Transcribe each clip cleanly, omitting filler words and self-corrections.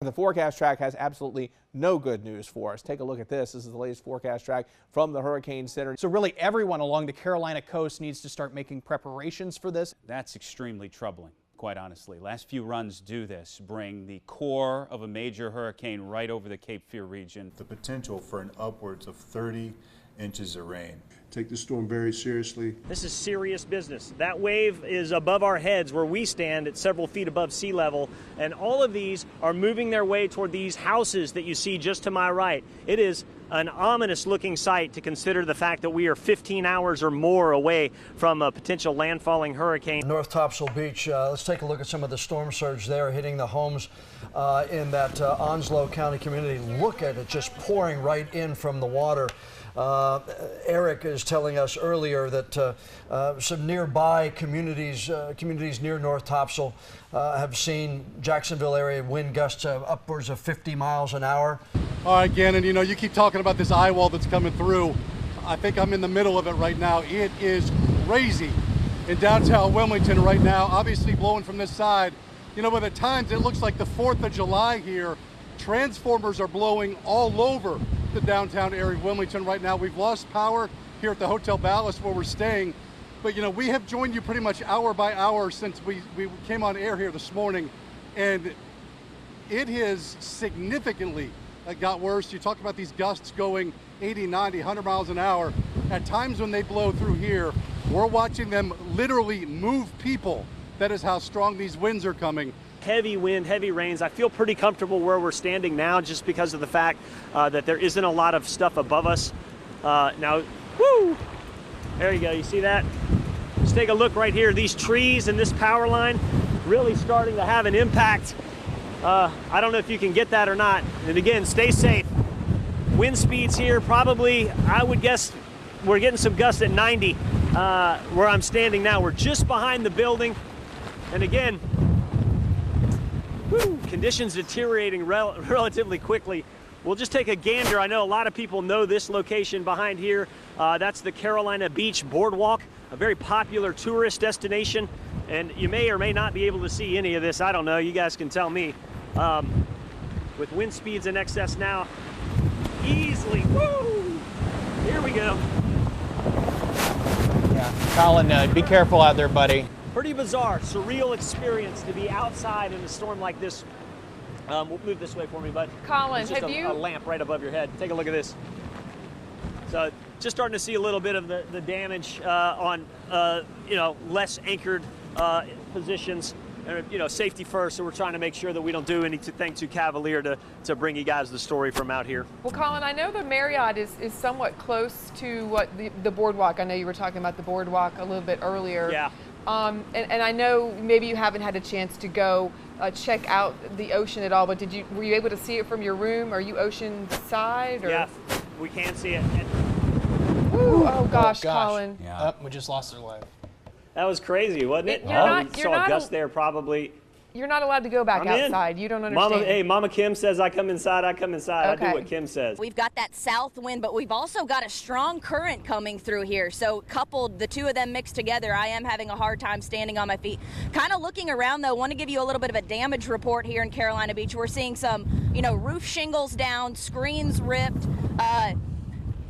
The forecast track has absolutely no good news for us. Take a look at this. This is the latest forecast track from the Hurricane Center. So really everyone along the Carolina coast needs to start making preparations for this. That's extremely troubling, quite honestly. Last few runs do this, bring the core of a major hurricane right over the Cape Fear region. The potential for an upwards of 30 inches of rain. Take the storm very seriously. This is serious business. That wave is above our heads where we stand at several feet above sea level, and all of these are moving their way toward these houses that you see just to my right. It is an ominous looking sight to consider the fact that we are 15 hours or more away from a potential landfalling hurricane. North Topsail Beach, let's take a look at some of the storm surge there hitting the homes in that Onslow County community. Look at it just pouring right in from the water. Eric is telling us earlier that some nearby communities near North Topsail have seen Jacksonville area wind gusts upwards of 50 miles an hour. All right, Gannon, you know, you keep talking about this eye wall that's coming through. I think I'm in the middle of it right now. It is crazy in downtown Wilmington right now, obviously blowing from this side. You know, but at times it looks like the 4th of July here. Transformers are blowing all over the downtown area of Wilmington right now. We've lost power here at the Hotel Ballast where we're staying. But, you know, we have joined you pretty much hour by hour since we came on air here this morning. And it has significantly got worse. You talk about these gusts going 80, 90, 100 miles an hour. At times when they blow through here, we're watching them literally move people. That is how strong these winds are coming. Heavy wind, heavy rains. I feel pretty comfortable where we're standing now just because of the fact that there isn't a lot of stuff above us. Now, whoo! There you go, you see that? Just take a look right here. These trees and this power line really starting to have an impact. I don't know if you can get that or not. And again, stay safe. Wind speeds here probably, I would guess, we're getting some gusts at 90 where I'm standing now. We're just behind the building. And again, conditions deteriorating relatively quickly. We'll just take a gander. I know a lot of people know this location behind here. That's the Carolina Beach Boardwalk, a very popular tourist destination. And you may or may not be able to see any of this. I don't know. You guys can tell me. With wind speeds in excess now, easily. Woo! Here we go. Yeah, Colin, be careful out there, buddy. Pretty bizarre, surreal experience to be outside in a storm like this. We'll move this way for me, bud. Colin, have you? A lamp right above your head. Take a look at this. So, just starting to see a little bit of the damage on, you know, less anchored positions. And, you know, safety first. So we're trying to make sure that we don't do anything too cavalier to bring you guys the story from out here. Well, Colin, I know the Marriott is somewhat close to what the boardwalk. I know you were talking about the boardwalk a little bit earlier. Yeah. And I know maybe you haven't had a chance to go check out the ocean at all, but were you able to see it from your room? Are you ocean side? Or? Yeah, we can see it. Ooh, oh gosh, Colin. Yeah. We just lost their life. That was crazy, wasn't it? You're not saw a gust there probably. You're not allowed to go back outside. You don't understand. Mama Kim says I come inside, I come inside. Okay. I do what Kim says. We've got that south wind, but we've also got a strong current coming through here. So coupled, the two of them mixed together, I am having a hard time standing on my feet. Kind of looking around though, want to give you a little bit of a damage report here in Carolina Beach. We're seeing some, you know, roof shingles down, screens ripped,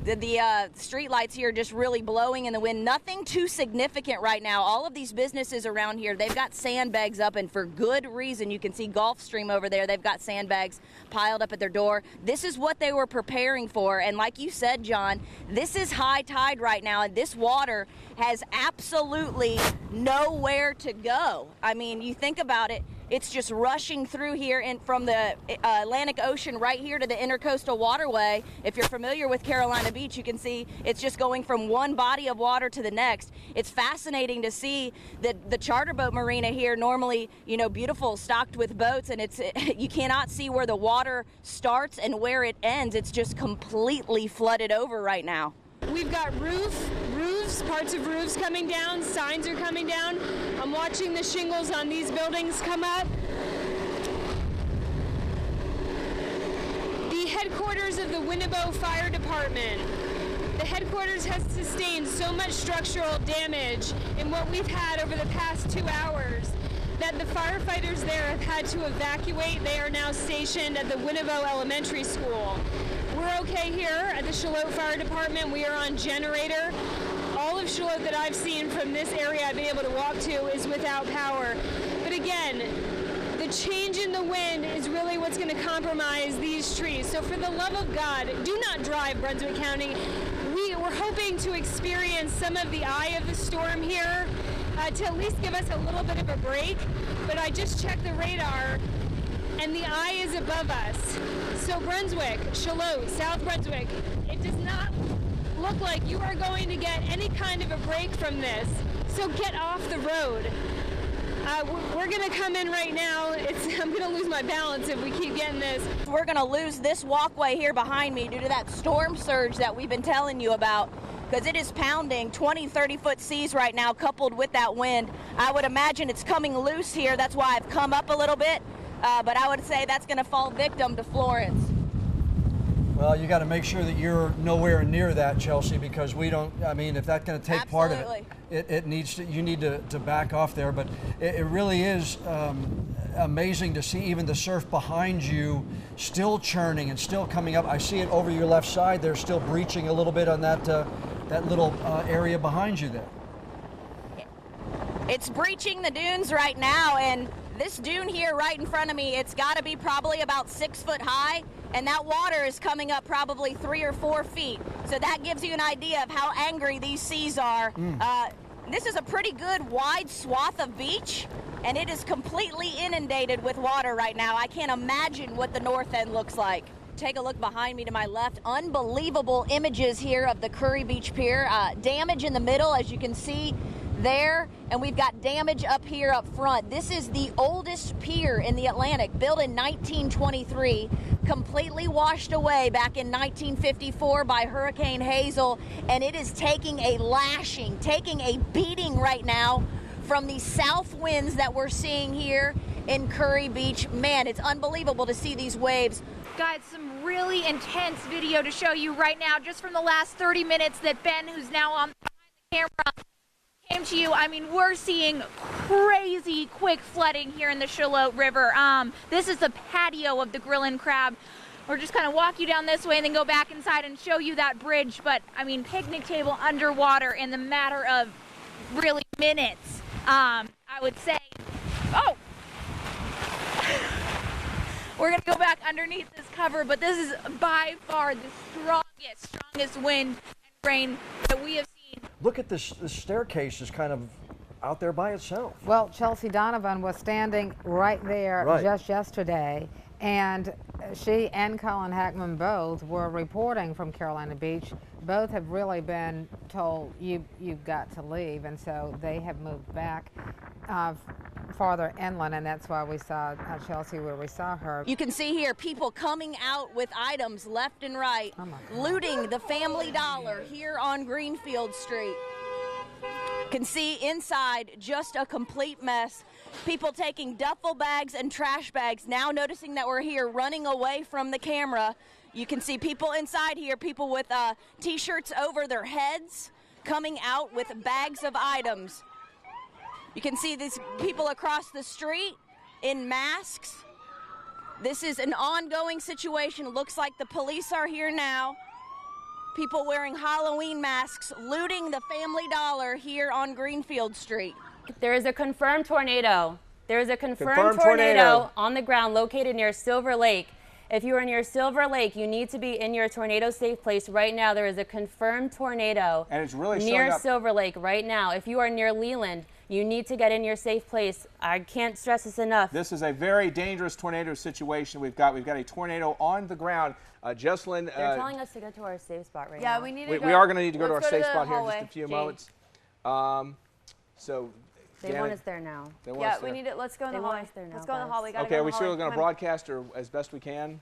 the street lights here just really blowing in the wind. Nothing too significant right now. All of these businesses around here, they've got sandbags up, and for good reason. You can see Gulfstream over there. They've got sandbags piled up at their door. This is what they were preparing for. And like you said, John, this is high tide right now, and this water has absolutely nowhere to go. I mean, you think about it. It's just rushing through here and from the Atlantic Ocean right here to the Intercoastal Waterway. If you're familiar with Carolina Beach, you can see it's just going from one body of water to the next. It's fascinating to see the charter boat marina here, normally, you know, beautiful, stocked with boats, and you cannot see where the water starts and where it ends. It's just completely flooded over right now. We've got roofs, parts of roofs coming down, signs are coming down. I'm watching the shingles on these buildings come up. The headquarters of the Winnebago Fire Department. The headquarters has sustained so much structural damage in what we've had over the past 2 hours. that the firefighters there have had to evacuate. They are now stationed at the Winnevo Elementary School. We're okay here at the Charlotte Fire Department. We are on generator. All of Charlotte that I've seen from this area I've been able to walk to is without power. But again, the change in the wind is really what's going to compromise these trees. So for the love of God, do not drive Brunswick County. We're hoping to experience some of the eye of the storm here to at least give us a little bit of a break. But I just checked the radar and the eye is above us. So Brunswick, Charlotte, South Brunswick, it does not look like you are going to get any kind of a break from this. So get off the road. We're going to come in right now. I'm going to lose my balance if we keep getting this. We're going to lose this walkway here behind me due to that storm surge that we've been telling you about, because it is pounding 20, 30-foot seas right now coupled with that wind. I would imagine it's coming loose here. That's why I've come up a little bit, but I would say that's going to fall victim to Florence. Well, you got to make sure that you're nowhere near that, Chelsea, because we don't, I mean, if that's going to take part of it, you need to back off there. But it really is amazing to see even the surf behind you still churning and still coming up. I see it over your left side. They're still breaching a little bit on that, that little area behind you there. It's breaching the dunes right now, and this dune here right in front of me, it's got to be probably about 6 foot high. And that water is coming up probably 3 or 4 feet. So that gives you an idea of how angry these seas are. This is a pretty good wide swath of beach, and it is completely inundated with water right now. I can't imagine what the north end looks like. Take a look behind me to my left. Unbelievable images here of the Curry Beach Pier. Damage in the middle, as you can see there, and we've got damage up here up front. This is the oldest pier in the Atlantic, built in 1923, completely washed away back in 1954 by Hurricane Hazel, and it is taking a lashing, taking a beating right now from the south winds that we're seeing here in Curry Beach. Man, it's unbelievable to see these waves. Got some really intense video to show you right now, just from the last 30 minutes that Ben, who's now on behind the camera, came to you. I mean, we're seeing crazy quick flooding here in the Charlotte River. This is the patio of the Grill and Crab. We're just kind of walk you down this way and then go back inside and show you that bridge. But I mean, picnic table underwater in the matter of really minutes. I would say, oh, we're gonna go back underneath this cover, but this is by far the strongest wind and rain that we have seen. Look at this staircase is kind of out there by itself. Well, Chelsea Donovan was standing right there just yesterday, and she and Colin Hackman both were reporting from Carolina Beach. Both have really been told, you've got to leave, and so they have moved back farther inland, and that's why we saw Chelsea where we saw her. You can see here people coming out with items left and right, looting the Family Dollar here on Greenfield Street. Can see inside just a complete mess. People taking duffel bags and trash bags, now noticing that we're here, running away from the camera. You can see people inside here, people with t-shirts over their heads, coming out with bags of items. You can see these people across the street in masks. This is an ongoing situation. Looks like the police are here now. People wearing Halloween masks, looting the Family Dollar here on Greenfield Street. There is a confirmed tornado. There is a confirmed tornado on the ground located near Silver Lake. If you are near Silver Lake, you need to be in your tornado safe place right now. There is a confirmed tornado and it's really near Silver Lake right now. If you are near Leland, you need to get in your safe place. I can't stress this enough. This is a very dangerous tornado situation. We've got a tornado on the ground. Jesselyn, they're telling us to go to our safe spot right now. Yeah, we need to go. We are going to need to go to our safe spot here in just a few moments. So they want us there now. Yeah, we need it. Let's go in the hallway. Let's go in the hallway. Okay, are we still going to broadcast or as best we can?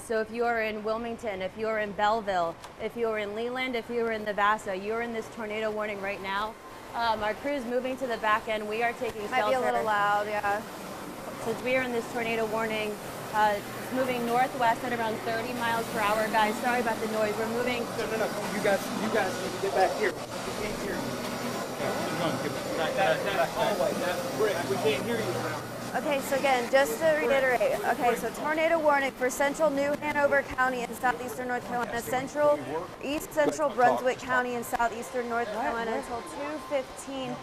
So if you are in Wilmington, if you are in Belleville, if you are in Leland, if you are in Navassa, you're in this tornado warning right now. Our crew's moving to the back end. We are taking shelter. Might be a little loud, yeah. Since we are in this tornado warning, it's moving northwest at around 30 miles per hour. Guys, sorry about the noise. We're moving. No. You guys need to get back here. You can't hear me. That hallway, that brick, we can't hear you now. Okay, so again, just to reiterate, okay, so tornado warning for central New Hanover County and southeastern North Carolina, central, east central Brunswick County and southeastern North Carolina until 2:15